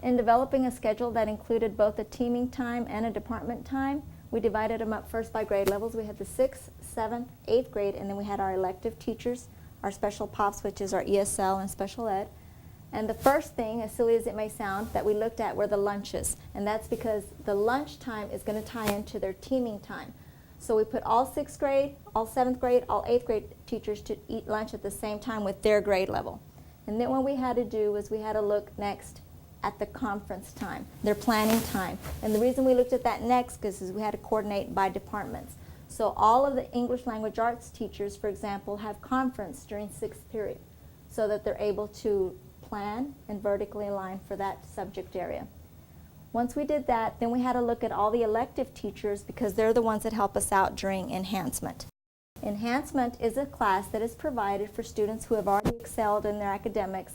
In developing a schedule that included both a teaming time and a department time, we divided them up first by grade levels. We had the 6th, 7th, 8th grade, and then we had our elective teachers, our special POPs, which is our ESL and special ed. And the first thing, as silly as it may sound, that we looked at were the lunches. And that's because the lunch time is going to tie into their teaming time. So we put all 6th grade, all 7th grade, all 8th grade teachers to eat lunch at the same time with their grade level. And then what we had to do was we had to look next at the conference time, their planning time. And the reason we looked at that next is we had to coordinate by departments. So all of the English language arts teachers, for example, have conference during 6th period so that they're able to plan and vertically align for that subject area. Once we did that, then we had to look at all the elective teachers because they're the ones that help us out during enhancement. Enhancement is a class that is provided for students who have already excelled in their academics,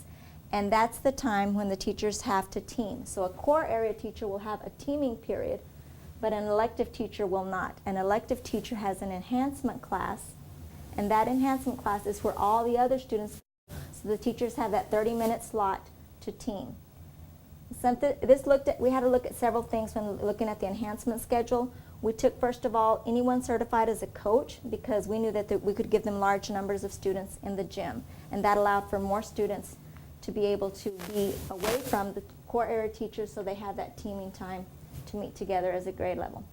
and that's the time when the teachers have to team. So a core area teacher will have a teaming period, but an elective teacher will not. An elective teacher has an enhancement class, and that enhancement class is where all the other students, so the teachers have that 30-minute slot to team. We had to look at several things when looking at the enhancement schedule. We took, first of all, anyone certified as a coach because we knew that we could give them large numbers of students in the gym, and that allowed for more students to be able to be away from the core area teachers so they have that teaming time to meet together as a grade level.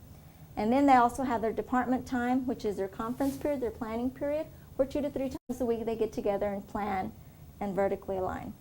And then they also have their department time, which is their conference period, their planning period, where 2 to 3 times a week they get together and plan and vertically align.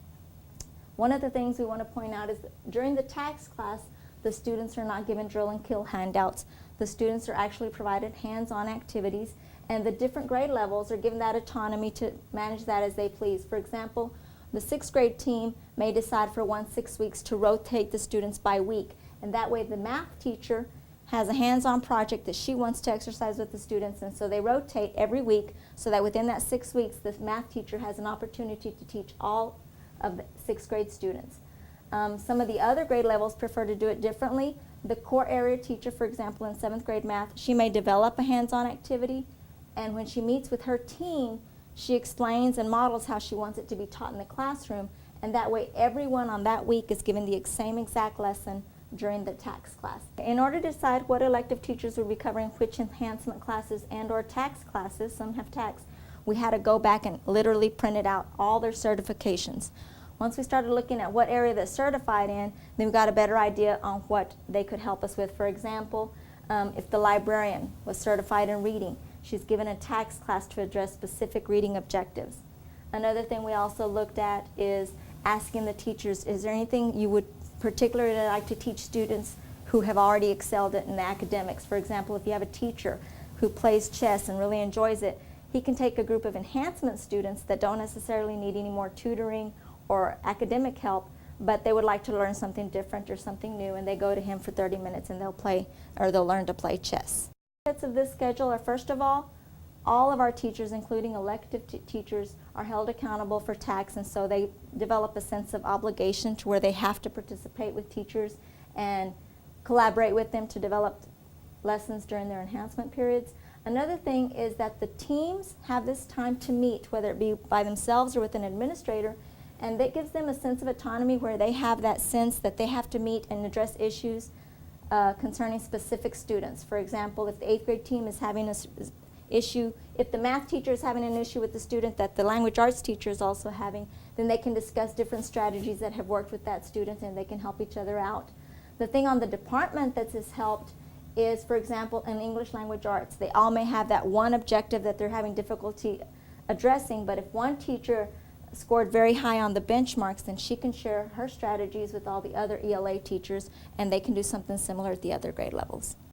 One of the things we want to point out is that during the tax class, the students are not given drill and kill handouts. The students are actually provided hands-on activities, and the different grade levels are given that autonomy to manage that as they please. For example, the 6th grade team may decide for 6 weeks to rotate the students by week, and that way the math teacher has a hands-on project that she wants to exercise with the students, and so they rotate every week so that within that 6 weeks the math teacher has an opportunity to teach all of the 6th grade students. Some of the other grade levels prefer to do it differently. The core area teacher, for example, in 7th grade math, she may develop a hands-on activity, and when she meets with her team, she explains and models how she wants it to be taught in the classroom, and that way everyone on that week is given the same exact lesson during the tax class. In order to decide what elective teachers would be covering which enhancement classes and or tax classes, some have tax, we had to go back and literally print it out, all their certifications. Once we started looking at what area they're certified in, then we got a better idea on what they could help us with. For example, if the librarian was certified in reading, she's given a tax class to address specific reading objectives. Another thing we also looked at is asking the teachers, is there anything you would particularly like to teach students who have already excelled in the academics? For example, if you have a teacher who plays chess and really enjoys it, he can take a group of enhancement students that don't necessarily need any more tutoring or academic help, but they would like to learn something different or something new, and they go to him for 30 minutes and they'll learn to play chess. Benefits of this schedule are, first of all of our teachers, including elective teachers, are held accountable for tax, and so they develop a sense of obligation to where they have to participate with teachers and collaborate with them to develop lessons during their enhancement periods. Another thing is that the teams have this time to meet, whether it be by themselves or with an administrator, and that gives them a sense of autonomy where they have that sense that they have to meet and address issues concerning specific students. For example, if the 8th grade team is having an issue, if the math teacher is having an issue with the student that the language arts teacher is also having, then they can discuss different strategies that have worked with that student and they can help each other out. The thing on the department that has helped is, for example, in English language arts, they all may have that one objective that they're having difficulty addressing, but if one teacher scored very high on the benchmarks, then she can share her strategies with all the other ELA teachers, and they can do something similar at the other grade levels.